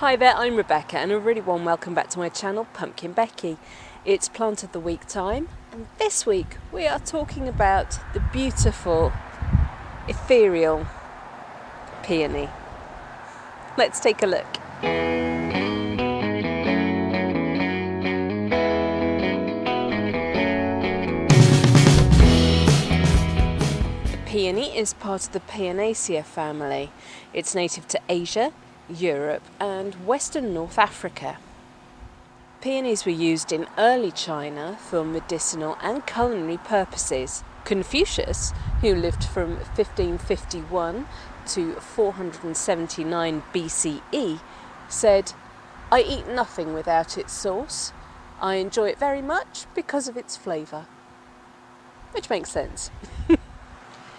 Hi there, I'm Rebecca and a really warm welcome back to my channel, PumpkinBecki. It's Plant of the Week time, and this week we are talking about the beautiful, ethereal peony. Let's take a look. The peony is part of the Peonaceae family. It's native to Asia, Europe and Western North Africa. Peonies were used in early China for medicinal and culinary purposes. Confucius, who lived from 1551 to 479 BCE, said, "I eat nothing without its sauce. I enjoy it very much because of its flavour." Which makes sense.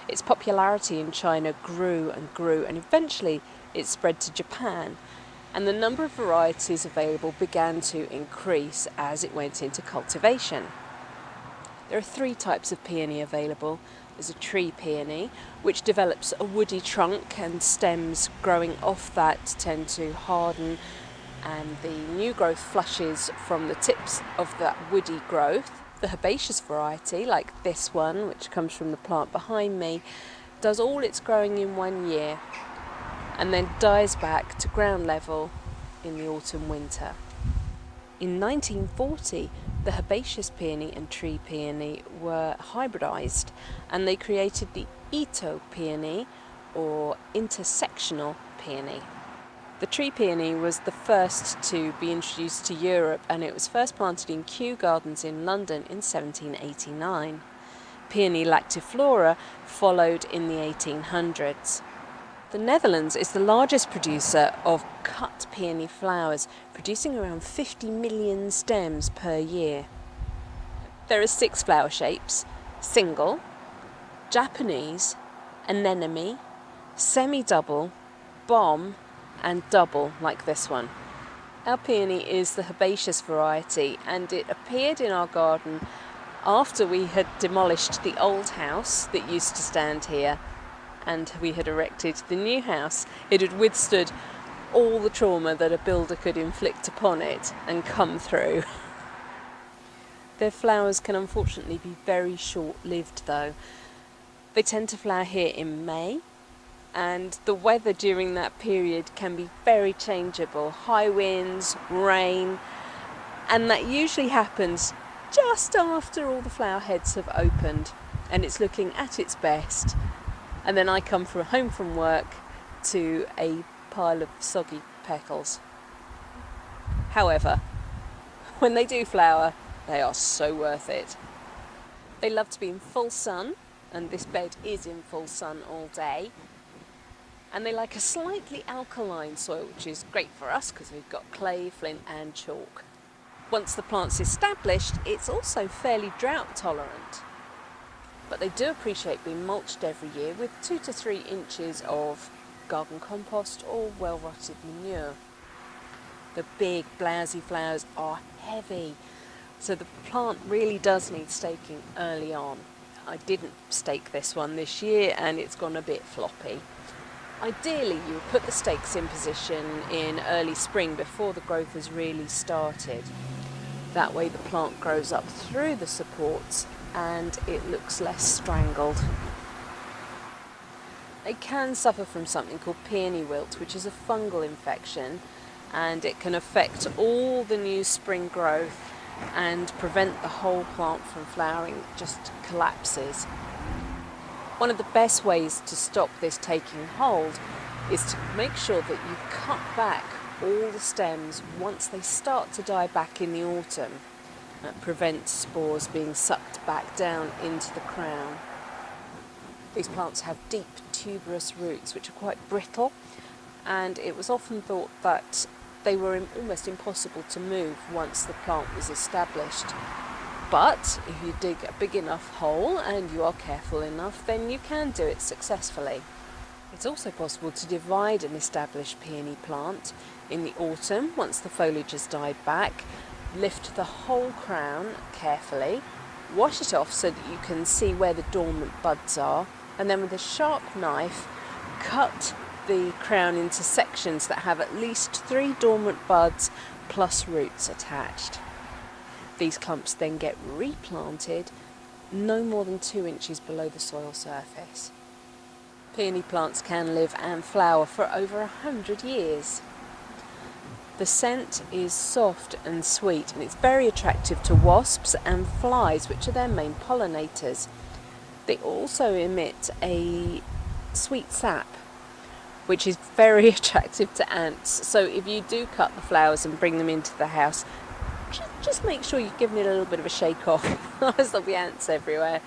Its popularity in China grew and grew, and eventually it spread to Japan, and the number of varieties available began to increase as it went into cultivation. There are three types of peony available. There's a tree peony, which develops a woody trunk, and stems growing off that tend to harden, and the new growth flushes from the tips of that woody growth. The herbaceous variety, like this one, which comes from the plant behind me, does all its growing in 1 year and then dies back to ground level in the autumn-winter. In 1940, the herbaceous peony and tree peony were hybridized, and they created the Ito peony, or intersectional peony. The tree peony was the first to be introduced to Europe, and it was first planted in Kew Gardens in London in 1789. Peony lactiflora followed in the 1800s. The Netherlands is the largest producer of cut peony flowers, producing around 50 million stems per year. There are 6 flower shapes: single, Japanese, anemone, semi-double, bomb, and double, like this one. Our peony is the herbaceous variety, and it appeared in our garden after we had demolished the old house that used to stand here, and we had erected the new house. It had withstood all the trauma that a builder could inflict upon it and come through. Their flowers can unfortunately be very short-lived though. They tend to flower here in May, and the weather during that period can be very changeable. High winds, rain, and that usually happens just after all the flower heads have opened and it's looking at its best. And then I come home from work to a pile of soggy petals. However, when they do flower, they are so worth it. They love to be in full sun, and this bed is in full sun all day. And they like a slightly alkaline soil, which is great for us because we've got clay, flint and chalk. Once the plant's established, it's also fairly drought tolerant. But they do appreciate being mulched every year with 2 to 3 inches of garden compost or well-rotted manure. The big blousy flowers are heavy, so the plant really does need staking early on. I didn't stake this one this year and it's gone a bit floppy. Ideally, you would put the stakes in position in early spring before the growth has really started. That way the plant grows up through the supports and it looks less strangled. They can suffer from something called Peony Wilts, which is a fungal infection, and it can affect all the new spring growth and prevent the whole plant from flowering. It just collapses. One of the best ways to stop this taking hold is to make sure that you cut back all the stems once they start to die back in the autumn. That prevents spores being sucked back down into the crown. These plants have deep tuberous roots which are quite brittle, and it was often thought that they were almost impossible to move once the plant was established. But if you dig a big enough hole and you are careful enough, then you can do it successfully. It's also possible to divide an established peony plant in the autumn once the foliage has died back. Lift the whole crown carefully, wash it off so that you can see where the dormant buds are, and then with a sharp knife cut the crown into sections that have at least 3 dormant buds plus roots attached. These clumps then get replanted no more than 2 inches below the soil surface. Peony plants can live and flower for over 100 years. The scent is soft and sweet, and it's very attractive to wasps and flies, which are their main pollinators. They also emit a sweet sap, which is very attractive to ants. So if you do cut the flowers and bring them into the house, just make sure you've given it a little bit of a shake off, otherwise there'll be ants everywhere.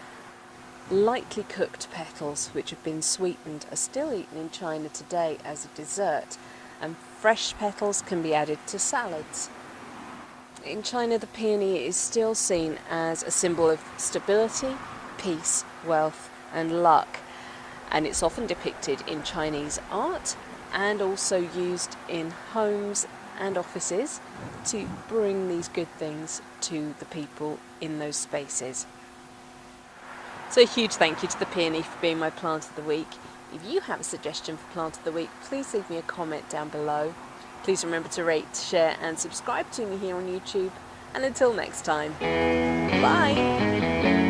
Lightly cooked petals, which have been sweetened, are still eaten in China today as a dessert, and fresh petals can be added to salads. In China, the peony is still seen as a symbol of stability, peace, wealth, and luck, and it's often depicted in Chinese art and also used in homes and offices to bring these good things to the people in those spaces. So a huge thank you to the peony for being my plant of the week. If you have a suggestion for plant of the week, please leave me a comment down below. Please remember to rate, share and subscribe to me here on YouTube. And until next time, bye!